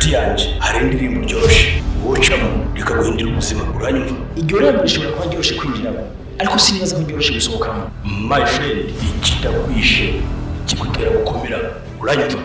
inshuti yanjye hari indirimbo ryoroshye wocamo rikaguhindura ubuzima uranyumva. Iryo rero rishobora kuba ryoroshye kwinjiramo ariko sinibaza ko ryoroshye gusohokamo. My friend, ikidakwishe kigutera gukomera uranyumva.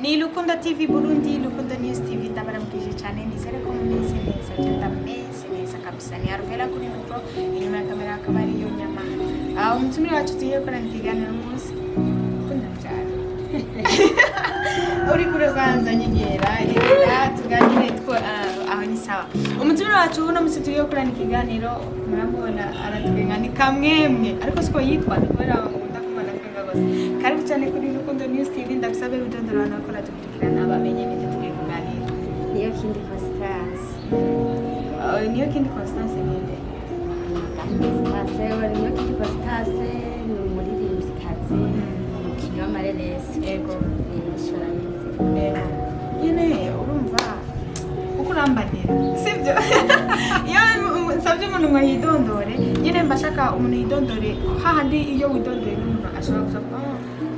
Ni Lukunda TV Burundi, Lukunda News TV, ndabaramukije cyane nizere ko mumeze neza, ndameze neza kabisa. Ni Arvela kuri mikro, inyuma ya kamera akaba ari yo Nyama. Umutumire wacu tugiye gukora ikiganiro umunsi ukunda cyane. Uri kure kwanza nyegera, tuganire aho ni sawa. Umutumire wacu uno munsi tugiye gukora ikiganiro, murabona aratwenga ni kamwemwe, ariko siko yitwa kubera ndakumana twenga gose. Karibu cyane kuri Lukunda News TV, ndakusabe udondora hano ko natukurikirana abamenye ninde tugiye kuganira. Niyo Kindi Constance. Niyo Kindi Constance ninde? Niyo Kindi Constance ni umuririmbyikazi umukinnyi w'amareresi. Ego. Nishoranyizi. Ego. Nyine urumva uko urambanira sibyo? Iyo nsabye umuntu ngo yidondore nyine mbashaka umuntu yidondore hahandi iyo widondore n'umuntu ashobora gusaba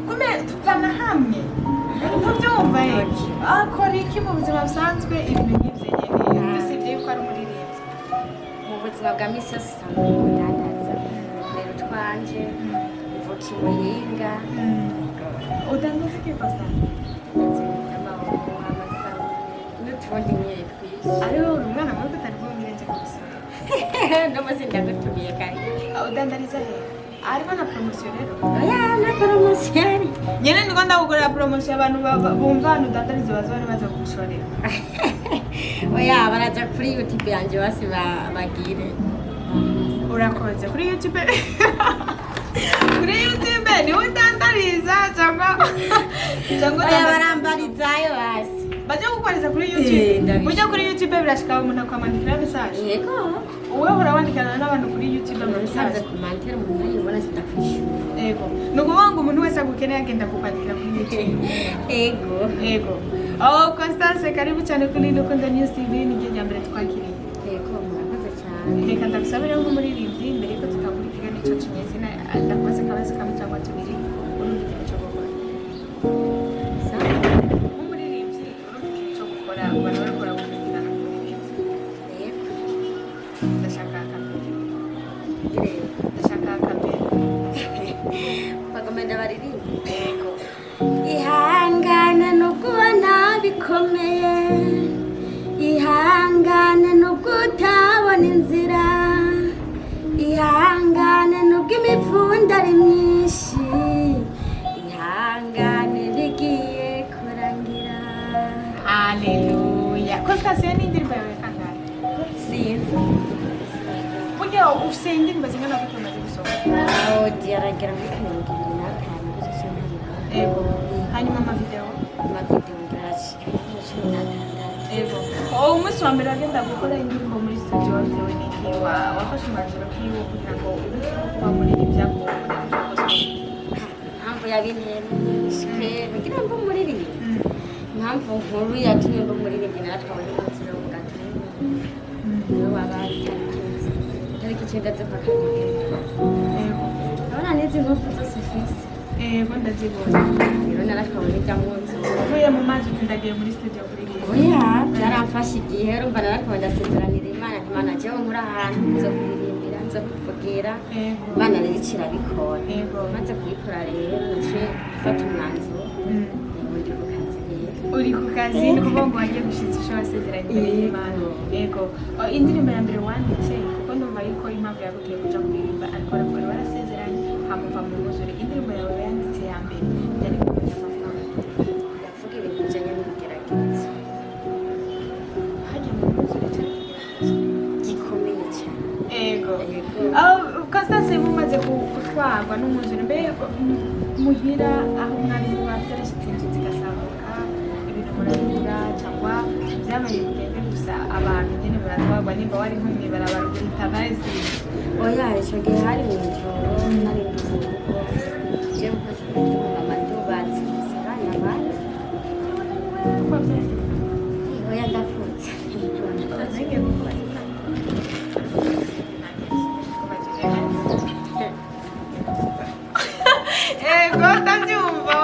kume tuvana hamwe ntubyumva akora iki mu buzima busanzwe ibintu nk'ibyo nyine usibye yuko ari umuririmbyi mu buzima bwa misi yose usanga umudandaza rero utwanje mvuka imuhinga udandaza iki Constance? ndetse n'amaboko amasaha n'utundi nyine twinshi ariho uri umwana mubi utari bwongereze gusa n'amazi ndagutumiye kare udandariza he ariko na promotion rero oya na poromosiyoni nyene ndiko ndagukora promotion abantu bumva hano udandariza bazone baza kugushorera oya baraja kuri YouTube yanje basi bagire urakoze kuri YouTube kuri YouTube ni udandariza cyangwa oya barambarizayo basi baje gukoreza kuri YouTube ujya kuri YouTube birashika umuntu akwamandikira message yego wowe urabandikana n'abantu kuri YouTube musanze message ku mantere umuntu ayibona sidafishura yego nukuvuga ngo umuntu wese agukeneye agenda kukwandikira kuri YouTube yego yego Constance karibu cyane kuri Lukunda News TV ni njye mbere twakiriye yego murakoze cyane reka ndagusabira nk'umuririmbyi mbere ko tutakurikira n'icyo kinyezina ndakubaza akabazo kamwe cyangwa tubiri urundi kintu cyo gukora nk'umuririmbyi urundi kintu cyo gukora abantu barakora gukurikirana nk'umuririmbyi yego ndashaka akambere rero ndashaka akambere bagomenda baririmba yego ihangane no kubona bikomeye ihangane nubwo utabona inzira ihangane nubwo imivunda ari myinshi ihangane bigiye kurangira haleluya Constance ni indirimbo yawe kangahe sinzi burya ufite indirimbo zingana gute umaze gusohora diaragera muri 2025 yego hanyuma amavideo amavideo ngarashika yego umunsi wa mbere wagenda gukora indirimbo muri studio watewe n'iki wafashe umwanzuro kiwo kugira ngo urusheho kuba muri ibyakuwe impamvu yabinteye nishwe kugira ngo muririmbe impamvu nkuru yatumye ngo muririmbe naratwawe n'umunsi wo gatatu niwe wabaye tariki 9 z'ukwakira yego abana n'izi nkuru zose fisi yego ndazibona rero naratwawe n'ijya munsi uvuye mu mazi utindagiye muri studio kuririmba oya byaramfashe igihe urumva naratwawe ndasezeranira imana jewe nkuri ahantu nzo kuririmbira nzo kuvugira yego imana rero ikirabikora yego maze kubikora rero naciye gufata umwanzuro ndi ku kazi rero uri ku kazi ni ukuvuga ngo wagiye gushyitsa icyo wasezeranye imbere y'Imana yego indirimbo ya mbere wanditse kuko ndumva yuko impamvu yaguteye kuja kuririmba ariko wari warasezeranye hamuva mu muzure indirimbo yawe yanditse ya mbere yari kumenya amafaranga ndavuga ibintu bijyanye n'ubugeragezi hajya mu muzure cyane gikomeye cyane yego yego Constance mumaze gutwarwa n'umwuzure mbe muhira aho mwari muba byarashyitse inzu zigasamuka ibintu murabibura cyangwa byabaye bigende gusa abantu nyine baratwarwa nimba wari nk'umwe barabaruguhita bazi oya icyo gihe hari mu ijoro nari mu rugo jewe ukoze mama ndubatse gusa abana bane uko byagenze oya ndapfutse nange kukubaza yego ndabyumva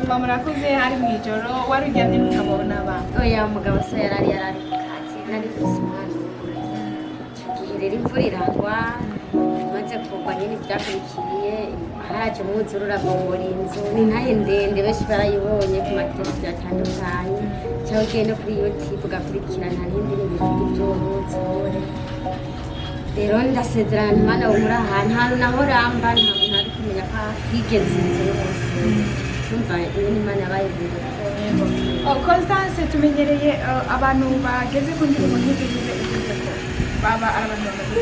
nyuma murakuze hari mu ijoro wari uryamye n'umugabo n'abana oya umugabo se yarari ku kazi nari kusimana icyo gihe rero imvura iragwa maze kugwa nyine byakurikiye haraje umwuzure uragongora inzu ni ntaye ndende benshi barayibonye ku mateleviziyo atandukanye cyangwa ugiye no kuri YouTube ugakurikirana n'indi n'ibindi by'uwo mwuzure rero ndasezerana Imana unkura ahantu naho ramba nta muntu ari kumenya ko higeze inzu yose tumva iyo Imana yabaye Constance tumenyereye abantu bageze ku ndirimbo nk'izi ko baba ari abantu bamaze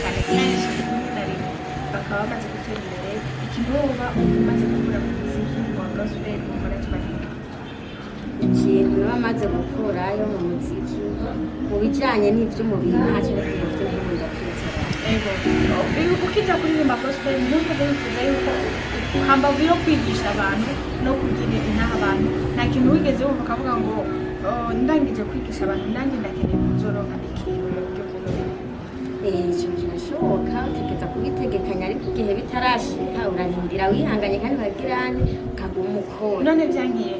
cyane kenshi na rimwe bakaba bamaze gutera imbere ikintu uba umaze gukura mu muziki wa gospel ukora kibanika ikintu baba bamaze gukurayo mu muziki mu bijyanye n'iby'umubiri ntacyo bifite n'ubundi ukijya kuririmba gospel nubwo bifuza yuko hambavu yo kwigisha abantu no kugira inama abantu nta kintu wigeze wumva ukavuga ngo ndangije kwigisha abantu nanjye ndakeneye kuzoronka ikintu mu buryo bw'umubiri icyo kirashoboka utegeka kubitegekanya ariko igihe bitarashika urarindira wihanganye kandi wagirane ukaguma ukora none byangiye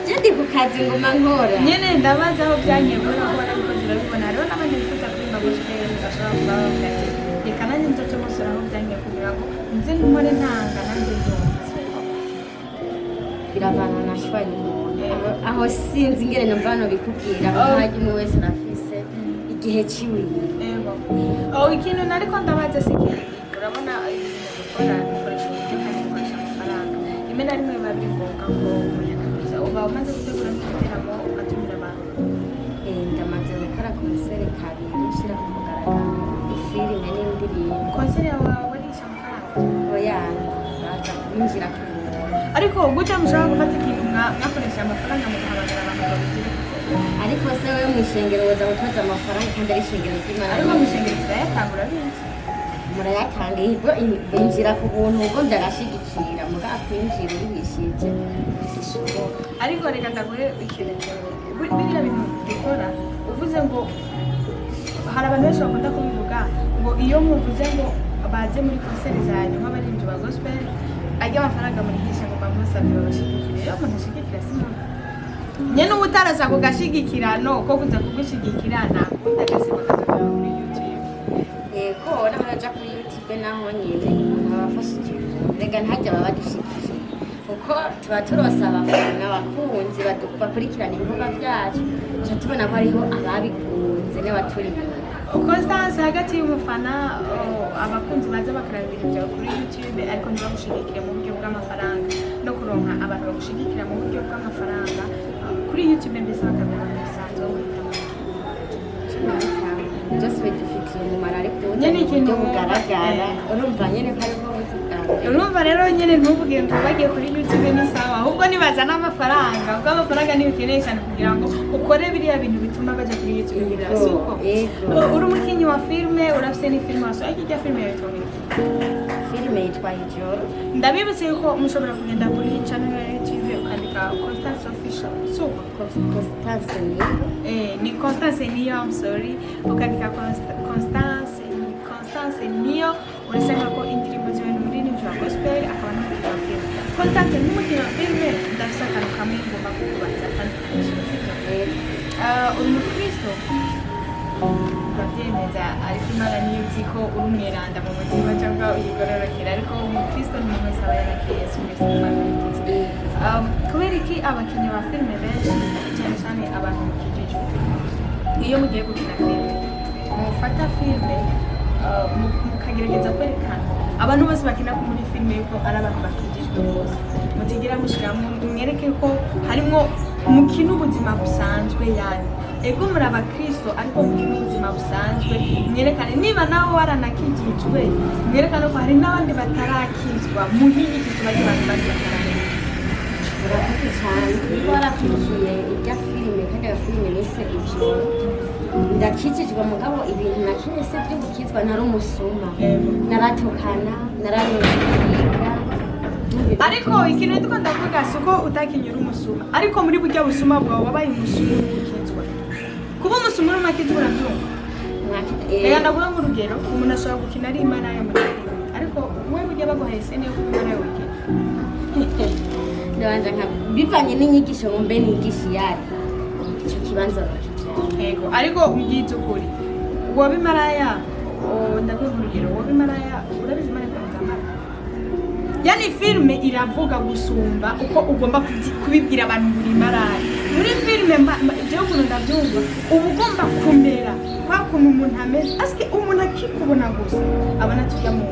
je ndi ku kazi ngoma nkora nyene ndabaza aho byangiye kubera ko barabikoze urabibona rero n'abandi bifuza kuririmba gospel bashobora kuba bavuga ati reka nanjye nzoce musora aho byangiye kugira ngo nze nkore ntanga nanjye nzumva biravana na shwa y'umuntu aho sinzi ingene numva hano bikubwira ko hajya umwe wese arafise igihe ciwiwe ikintu nariko ndabaza si ikintu urabona ibintu gukora bikoresha uburyo kandi bikoresha amafaranga rimwe na rimwe biba biri ngombwa ko umunyakameza uba umaze gutegura n'igiteramo ugatumira abantu ndamaze gukora konseri kabiri ushyira ku mugaragaro ifilime n'indirimbo konseri yawe warisha amafaranga oya baza kubinjira ku ariko gutya mushobora gufata ikintu mwakoresha amafaranga mugahamagara abantu babigira ariko se wewe mu ishengero woza gutoza amafaranga kandi ari ishengero ry'Imana ariko mu ishengero turayatanga urabizi murayatanga ibyo binjira ku buntu ubwo byarashigikira muga kwinjira ubishije ishoboka ariko reka ndaguhe ikintu biriya bintu dukora uvuze ngo hari abantu benshi bakunda kubivuga ngo iyo muvuze ngo baze muri konseri zanyu nk'abaririmbyi ba gospel ajya amafaranga murigisha ngo bamusabye babashigikire iyo umuntu ashigikira simona nyene uba utaraza ku gashigikirano ko kuza kugushyigikira nakunda agasiba kazakora kuri YouTube yego naho yaja kuri YouTube naho nyine abafashije rega ntajya baba badushigikiye kuko tuba turose abafana abakunzi bakurikirana ibikorwa byacu tuba tubona ko hariho ababikunze n'abaturi inyuma Constance hagati y'umufana abakunzi baza bakaraba ibintu byawe kuri YouTube ariko ntibagushigikire mu buryo bw'amafaranga no kuronka abantu bagushigikira mu buryo bw'amafaranga kuri YouTube mbese bakabona umusanzu wo byose bidufitiye umumaro ariko nyene ikintu bugaragara urumva nyene ko ariko buzigana urumva rero nyene ntuvuge ngo bagiye kuri YouTube ni sawa ahubwo nibaza n'amafaranga ubwo amafaranga niyo ukeneye cyane kugira ngo ukore biriya bintu bituma baja kuri YouTube birasuko uri umukinyi wa filme urafise ni filme wasohoye ijya filme yawe yitwa filime yitwa Ijoro ndabibutse yuko mushobora kugenda kuri channel ya YouTube ukandika Constance Official suko Constance niyo ni Constance niyo I'm sorry ukandika Constance niyo urasanga ko indirimbo ziwe muri n'ijoro gospel akaba n'umukinnyi wa filme Constance n'umukinnyi wa filme ndafise akantu kamwe ngomba kukubaza kandi uri umukristo urabyemeza ariko Imana niyo uzi ko uri umwiranda mu mutima cyangwa uyigororokera ariko umukristo ni umuntu wese aba yarakiriye Yesu Kristo kubera iki abakinnyi ba filime benshi cyane cyane abantu mukijijwe iyo mugiye gukina filime mufata filime mukagerageza kwerekana abantu bose bakina muri filime yuko ari abantu bakijijwe bose mutigira mushyiramo mwereke ko harimo mukina ubuzima busanzwe yani ego muri abakristo ariko mukina ubuzima busanzwe mwerekane niba nawe waranakijijwe mwerekane ko hari n'abandi batarakizwa muhigikizwa ry'abantu bandi bataramenya urakoze cyane niba warakurikiye ibya filime kandi iyo filime nise Ijoro ndakijijwe mugabo ibintu nakine se byo gukizwa nari umusuma naratukana nararunga ariko ikintu ndiko ndavuga suko utakinyura umusuma ariko muri burya busuma bwawe wabaye umusuma ukizwa kuba umusuma uri makizwa urabyumva reka ndavuga nk'urugero umuntu ashobora gukina ari Imana y'amadini ariko we burya baguhaye sene yo kuba Imana y'urugero ndabanza bivanye n'inyigisho ngo mbe nigisha iyari icyo kibanza bakijyana. Yego ariko mbyiza ukuri wabimaraya ndaguha urugero wabimaraya urabizi maraya kamara yani filime iravuga gusumba uko ugomba kubibwira abantu buri maraya muri filime ibyo ukuntu ndabyumva uba ugomba kumera kwa kuntu umuntu ameze aske umuntu akikubona gusa abana tujya mu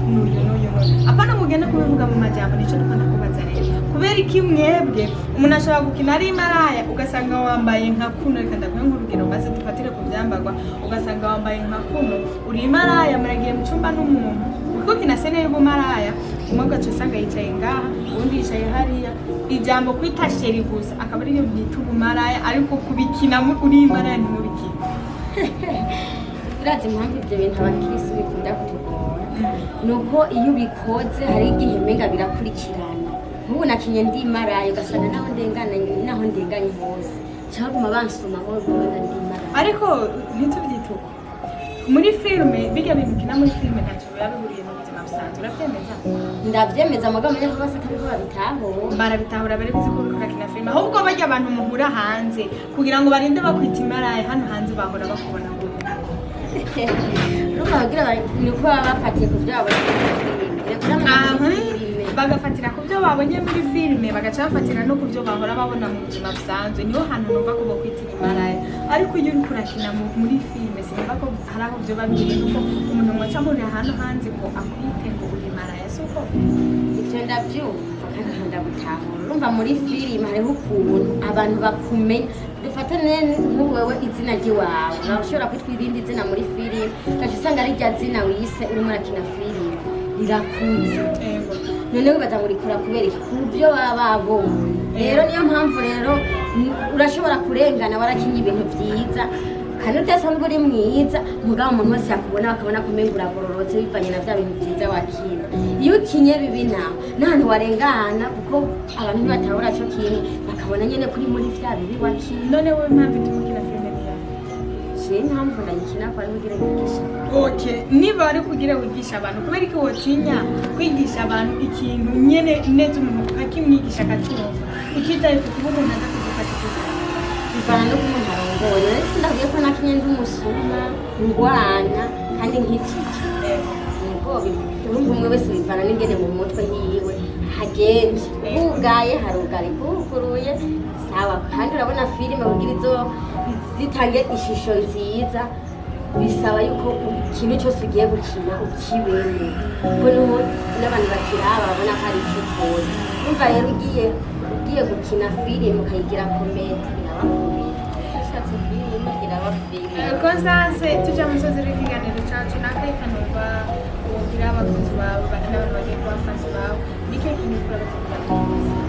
n'uyu apana mugenda kubivuga mu majambo nicyo dukunda kubaza rero kubera iki mwebwe umuntu ashobora gukina ari maraya ugasanga wambaye nka kuno reka ndaguhe nk'urugero maze dufatire ku byambagwa ugasanga wambaye nka kuno uri maraya muragiye mu cyumba n'umuntu kuko kina sene y'ubumaraya umwe gace usanga yicaye ngaha undi yicaye hariya ijambo kwita sheri gusa akaba ariyo byita ubumaraya ariko kubikina uri maraya ni mubikina urazi impamvu ibyo bintu abakirisi bikunda kutugora nuko iyo ubikoze hari igihe mega birakurikirana nk'ubu nakinye ndi maraya ugasanga naho ndenganye hose cyaguma bansoma aho rwanda ndi maraya ariko ntitubyituko muri filime bijya bintu kina muri filime ntacyo biba bihuriye mu buzima busanzwe urabyemeza ndabyemeza amagambo y'aho bose atari ko barabitahura bari bizi ko kakina filime ahubwo bajya abantu muhura hanze kugira ngo barinde bakwita imaraya hano hanze bahora bakubona ngo urumva bagira ni uko baba bafatiye ku byo bagafatira ku byo babonye muri filime bagaca bafatira no ku byo bahora babona mu buzima busanzwe niho hantu numva ko bakwita imaraya ariko iyo uri kurakina muri filime sinumva ko hari aho byo babiri nuko umuntu mwaca muri ahantu hanze ngo akwite ngo uri maraya siko ibyo ndabyumva kandi ndabutahura urumva muri filime hariho ukuntu abantu bakumenya dufatane nk'uwewe izina ry'iwawe urashobora kwitwa irindi zina muri filime kandi usanga ari rya zina wise urimo urakina filime rirakunze none wibaza ngo urikora kubera iki ku byo baba babonye rero niyo mpamvu rero urashobora kurengana warakinye ibintu byiza kandi udasanzwe uri mwiza mugabo umuntu wese yakubona bakabona ko umenga uragororotse bivanye na bya bintu byiza wakina iyo ukinye bibi nawe ntahantu warengana kuko abantu ntibatabura cyo kintu bakabona nyine kuri muri bya bibi wakina none wowe mpamvu ituma ukina filime niya impamvu ndayikina ko ari kugira wigisha niba ari kugira wigisha abantu kubera ko wotinya kwigisha abantu ikintu nyene neza umuntu akimwigisha akacyumva ukitaye ku kuba umuntu adakugufata bivana no kumuntu arongoye rero sindavuye ko nakinye ndi umusuma ndwana kandi nk'ikiki urumva umwe wese bivana n'ingene mu mutwe hiwe hagenje hugaye harugari huguruye sawa kandi urabona filime kugira izo zitange ishusho nziza bisaba yuko ikintu cyose ugiye gukina ukibene kuko n'abantu bakiraba babona ko ari icyo ukora urumva rero ugiye gukina filime ukayigira komedi irabakomedi ushatse filime iraba filime Constance tujya mu musozi w'ikiganiro cyacu nakeka numva ugira abakunzi bawe n'abantu bagiye kubafansi bawe nike kintu ukora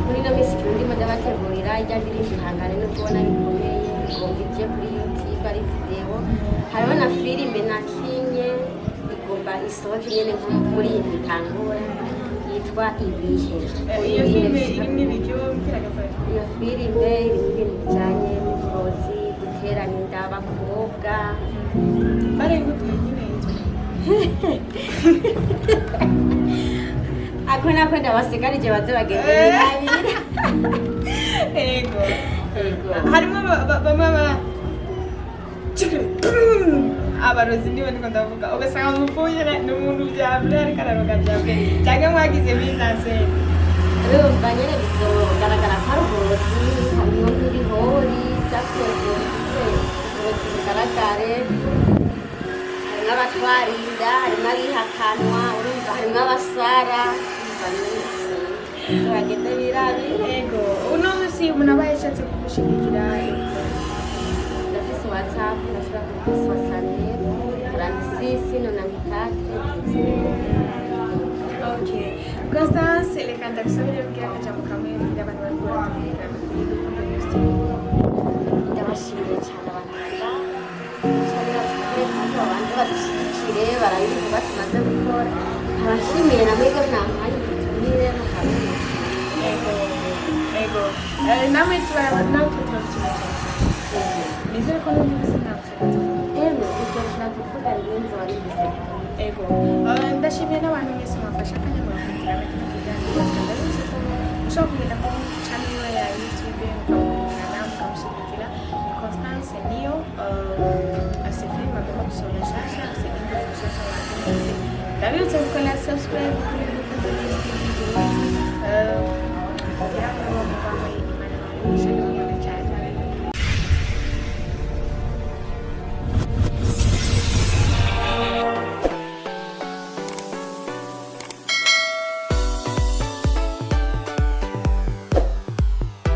muri ino minsi ikintu ndimo ndabategurira ijya ndirimba ihangane no kubona bikomeye igomba ije kuri YouTube ari video hariho na filime nakinye igomba isohoke nyene nko muri iyi mitangura yitwa Ibihe iyo filime irimo ibiryo mpiragapfa iyo filime irimo ibintu bijyanye n'uburozi guterana inda abakobwa bare ngutuye nyine ako nako ndabasigarije baze bagende ego harimo bamwe abarozi niba ndiko ndavuga ugasanga mupfuye n'umuntu byabure ariko araroga byabure cyangwa mwagize bizase urumva nyine bizogaragara ko ari uburozi harimo n'ibihori byakozwe uburozi bugaragare harimo abatwarinda harimo abihakanwa urumva harimo abasara bagenda birabira ego uno munsi umuntu aba yashatse kugushigikira ndafise WhatsApp ndashobora kugusosanira 36 94 okay Constance reka ndabisabire bwira akajambo kamwe abantu bari kubategera ndabashimiye cyane abantu babanza badushyigikire barabibona tumaze gukora abashimiye na mwebwe mwamwanya kutumire mukamenya ego namwe turabona natwe turabishimiye nizere ko n'undi wese ntabwo ego ibyo nshaka kuvuga n'inzu wari bize ego ndashimiye n'abantu mwese mwafashe akanya murakurikirana kino kiganiro ndabizi ko mushobora kugenda kuri channel ya YouTube mukamukurikirana mukamushyigikira. Ni Constance niyo afite filime agomba gusohora nshasha, afite n'indirimbo nshasha bagenzi. Ndabibutsa gukora subscribe kuri YouTube.